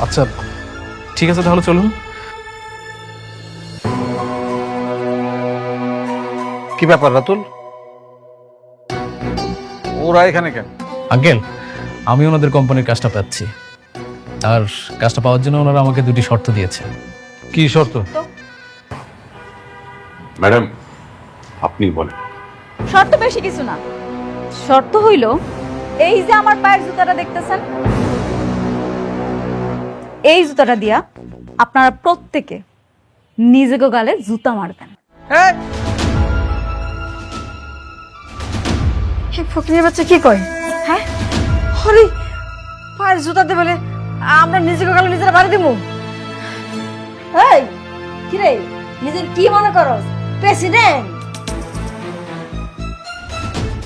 আচ্ছা ঠিক আছে, তাহলে চলুন। কি ব্যাপার রাতুল, ওরা এখানে কেন? আঙ্কেল, আমি ওনাদের কোম্পানির কাজটা পাচ্ছি, আর কাজটা পাওয়ার জন্য ওনারা আমাকে দুটি শর্ত দিয়েছে। কি শর্ত? ম্যাডাম আপনি বলেন। শর্ত বেশি কিছু না, শর্ত হইল এই যে আমার পায়ের জুতাটা দেখতেছেন, এই জুতাটা দিয়া আপনারা প্রত্যেকে নিজেকে গালে জুতা মারবেন। ফকিরের বাচ্চা কি কয়? হ্যাঁ, হরি পায়ের জুতাতে বলে আমরা নিজেকে গালে নিজেরা বাড়ি দিব? এই কিরে, নিজের কি মনে করো প্রেসিডেন্ট?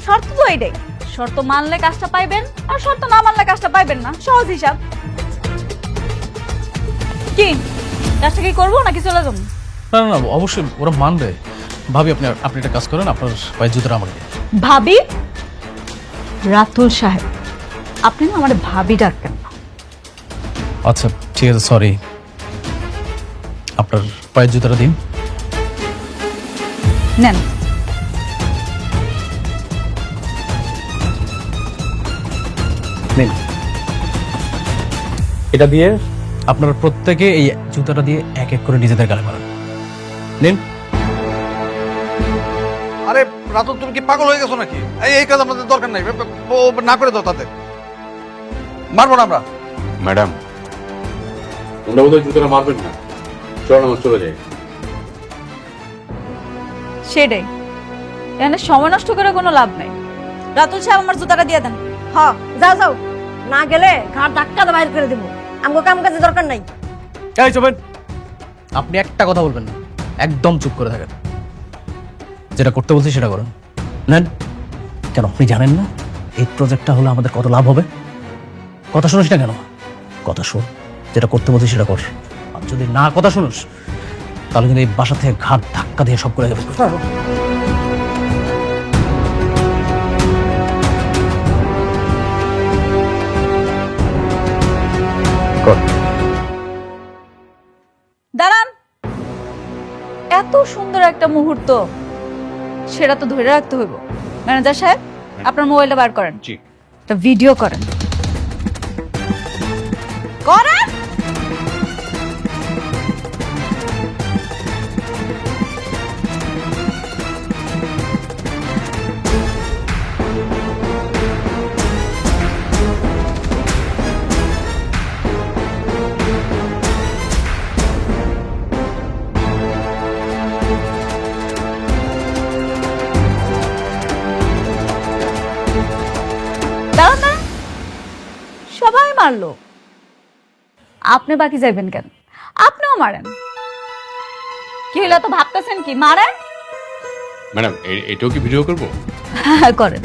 শর্ত তো এইটাই, শর্ত মানলে কাজটা পাইবেন, আর শর্ত না মানলে কাজটা পাইবেন না, সহজ হিসাব। কি কাজটা কি করবো নাকি চলে যাবো? না না না, অবশ্যই ওরা মানবে। ভাবি আপনি আপনি একটা কাজ করেন, আপনার পায়ের জুতোটা আমার দিন। ভাবি? রাতুল সাহেব, আপনি না আমার ভাবি ডাকবেন না। আচ্ছা ঠিক আছে, সরি। আপনার পায়ের জুতোটা দিন। নেন। নিন, এটা দিয়ে আপনারা প্রত্যেকে এই জুতাটা দিয়ে এক এক করে নিজেদের গালে মারান। নিন। আরে রাতুল, তুমি কি পাগল হয়ে গেছো নাকি? এই কাজ আমাদের দরকার নাই, ও না করে দাও, তাদের মারবো না আমরা। ম্যাডাম ওরা বোধহয় জুতোটা মারবেন না, চলো আমরা চলে যাই। সেটাই, এখানে সময় নষ্ট করে কোনো লাভ নাই। রাতুল সাহেব আমার জুতাটা দিয়ে দেন। হ্যাঁ যাও যাও, না গেলে ঘাট ধাক্কা দিয়ে বাইর করে দিব। আমগো কাম কাজে দরকার নাই। এই চুপেন, আপনি একটা কথা বলবেন না, একদম চুপ করে থাকেন। যেটা করতে বলছি সেটা করুন। নেন। কেন আপনি জানেন না এই প্রজেক্টটা হলে আমাদের কত লাভ হবে? কথা শুনিস না কেন? কথা শোন, যেটা করতে বলছি সেটা কর। আর যদি না কথা শুনিস তাহলে কিন্তু এই বাসা থেকে ঘাট ধাক্কা দিয়ে সব করে দেবে। কর। দাঁড়ান, এত সুন্দর একটা মুহূর্ত, সেটা তো ধরে রাখতে হইব। ম্যানেজার সাহেব, আপনার মোবাইলটা বার করেন, জি। একটা ভিডিও করেন। করেন। দাঁড়ান দাঁড়ান, সবাই মারলো, আপনি বাকি যাইবেন কেন? আপনিও মারেন। কি হইলো, তো ভাবতেছেন কি? মারেন। ম্যাডাম এটাও কি ভিডিও করবো? হ্যাঁ করেন।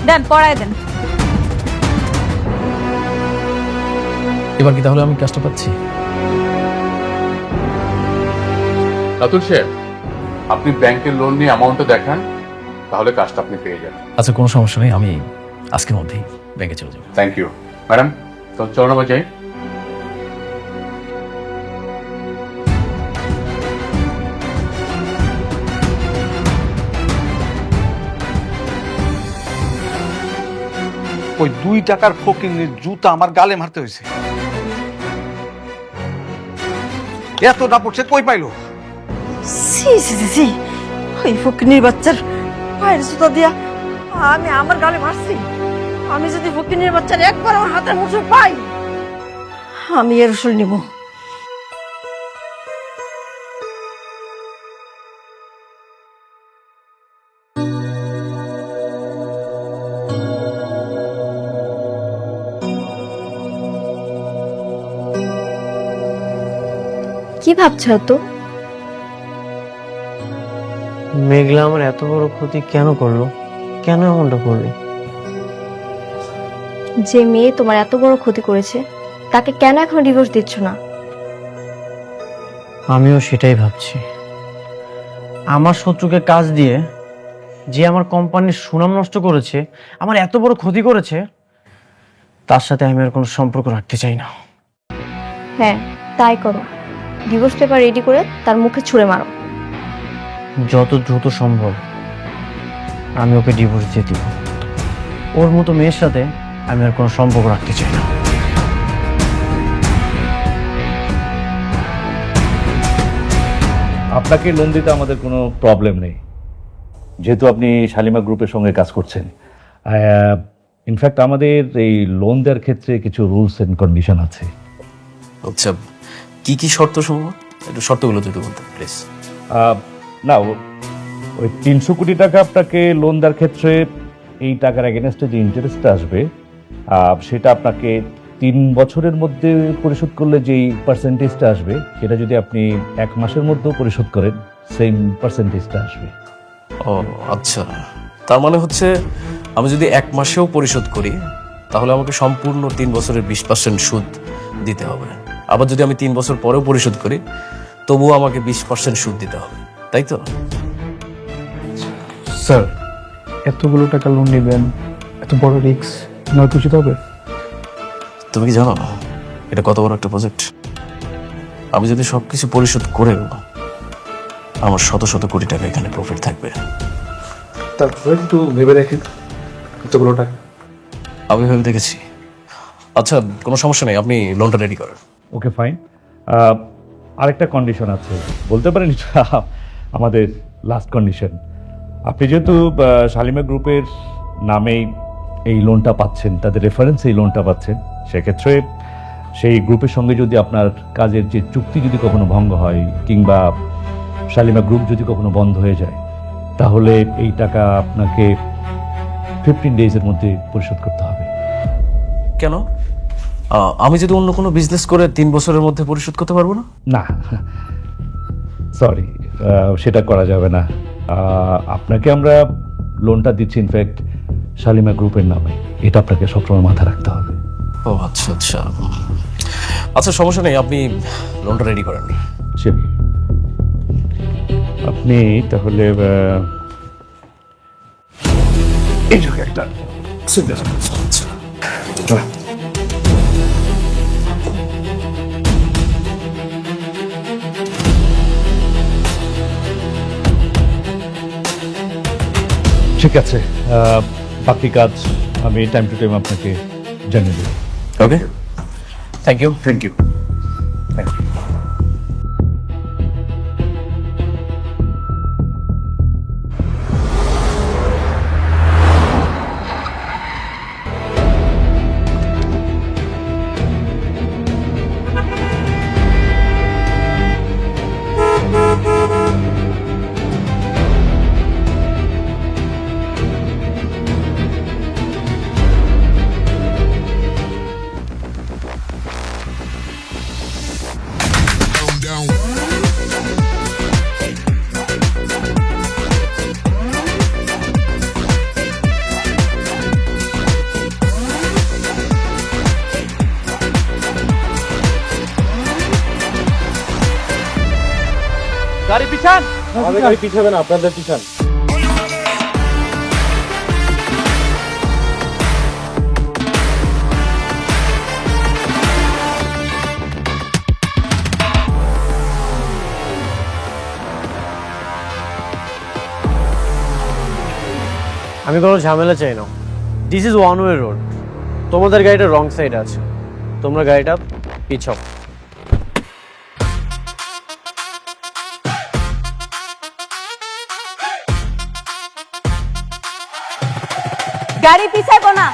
দেন, পড়ায় দেন। এবার কি তাহলে আমি কাজটা পাচ্ছি? রাতুল সাহেব, আপনি ব্যাংকের লোন নিয়ে অ্যামাউন্টটা দেখান, তাহলে কাজটা আপনি পেয়ে যাবেন। আচ্ছা কোনো সমস্যা নেই, আমি আজকের মধ্যেই ব্যাংকে চলে যাবো। থ্যাংক ইউ ম্যাডাম, তো চলো না যাই। ওই 2 টাকার ফকিন্নির জুতা আমার গালে মারতে হয়েছে। এতটা পড়ছে কই পাইলো? সি সি সি সি, ওই ফকিনির বাচ্চার পায়ের জুতা দিয়া আমি আমার গালে মারছি। আমি যদি ফকিনির বাচ্চার একবার আমার হাতের মুঠো পাই, আমি এর রসুল নিব। কি ভাবছো তো? মেঘলা আমার এত বড় ক্ষতি কেন করলো? কেন এমনটা করবে? যে মেয়ে তোমার এত বড় ক্ষতি করেছে তাকে কেন এখনো ডিভোর্স দিচ্ছ না? আমিও সেটাই ভাবছি। আমার শত্রুকে কাজ দিয়ে যে আমার কোম্পানির সুনাম নষ্ট করেছে, আমার এত বড় ক্ষতি করেছে, তার সাথে আমি আর কোনো সম্পর্ক রাখতে চাই না। হ্যাঁ, তাই করো। ডিভোর্স পেপার রেডি করে তার মুখে ছুঁড়ে মারো। যত দ্রুত সম্ভব আমি ওকে ডিভোর্স দিয়ে দিব। ওর মতো মেয়ের সাথে আমি আর কোনো সম্পর্ক রাখতে চাই না। আপনাকে লোন দিতে আমাদের কোনো প্রবলেম নেই, যেহেতু আপনি শালিমা গ্রুপের সঙ্গে কাজ করছেন। ইনফ্যাক্ট আমাদের এই লোন দেওয়ার ক্ষেত্রে কিছু রুলস এন্ড কন্ডিশন আছে। আচ্ছা, কি কি শর্ত সমূহ, একটু শর্তগুলো যদি বলতেন প্লিজ। না, ওই 300 কোটি টাকা আপনাকে লোন দেওয়ার ক্ষেত্রে এই টাকার এগেনস্টে যে ইন্টারেস্টটা আসবে, সেটা আপনাকে 3 বছরের মধ্যে পরিশোধ করলে যেই পার্সেন্টেজটা আসবে, সেটা যদি আপনি 1 মাসের মধ্যেও পরিশোধ করেন, সেম পার্সেন্টেজটা আসবে। ও আচ্ছা, তার মানে হচ্ছে আমি যদি 1 মাসেও পরিশোধ করি তাহলে আমাকে সম্পূর্ণ 3 বছরের 20% সুদ দিতে হবে। আবার যদি আমি 3 বছর পরেও পরিশোধ করি তবুও আমাকে 20% সুদ দিতে হবে, তাই তো? স্যার, এতগুলো টাকা লোন নেবেন, এত বড় রিস্ক নয়তো উচিত হবে? তুমি কি জানো এটা কত বড় একটা প্রজেক্ট? আমি যদি সবকিছু পরিশোধ করেও আমার শত শত কোটি টাকা এখানে প্রফিট থাকবে। তারপরে একটু ভেবে দেখেন, এতগুলো টাকা। আমি ভেবে দেখেছি। আচ্ছা, কোনো সমস্যা নেই, আপনি লোনটা রেডি করেন। ওকে, ফাইন। আরেকটা কন্ডিশন আছে, বলতে পারেন এটা আমাদের লাস্ট কন্ডিশন। আপনি যেহেতু শালিমা গ্রুপের নামেই এই লোনটা পাচ্ছেন, তাদের রেফারেন্সে এই লোনটা পাচ্ছেন, সেক্ষেত্রে সেই গ্রুপের সঙ্গে যদি আপনার কাজের যে চুক্তি যদি কখনো ভঙ্গ হয়, কিংবা শালিমা গ্রুপ যদি কখনো বন্ধ হয়ে যায়, তাহলে এই টাকা আপনাকে 15 ডেজের মধ্যে পরিশোধ করতে হবে। কেন? আমি যদি অন্য কোনো বিজনেস করে 3 বছরের মধ্যে পরিশোধ করতে পারবো না? না, সরি, সেটা করা যাবে না। আপনাকে আমরা লোনটা দিচ্ছি ইনফ্যাক্ট শালিমা গ্রুপের নামে, এটা আপনাকে সবসময় মাথায় রাখতে হবে। ও আচ্ছা আচ্ছা, আচ্ছা সমস্যা নেই, আপনি লোনটা রেডি করেন। শিবি, আপনি তাহলে এই যে একটা আচ্ছা, ঠিক আছে, বাকি কাজ আমি টাইম টু টাইম আপনাকে জানিয়ে দেব। Okay, thank you. Thank you. গাড়ি পিছান। আমাদের গাড়ি পিছাবে না, আপনাদের পিছান। আমি কোনো ঝামেলা চাই না। This is one way road. তোমাদের গাড়িটা রং সাইডে আছে, তোমরা গাড়িটা পিছাও। গাড়ি পিছাইবো না।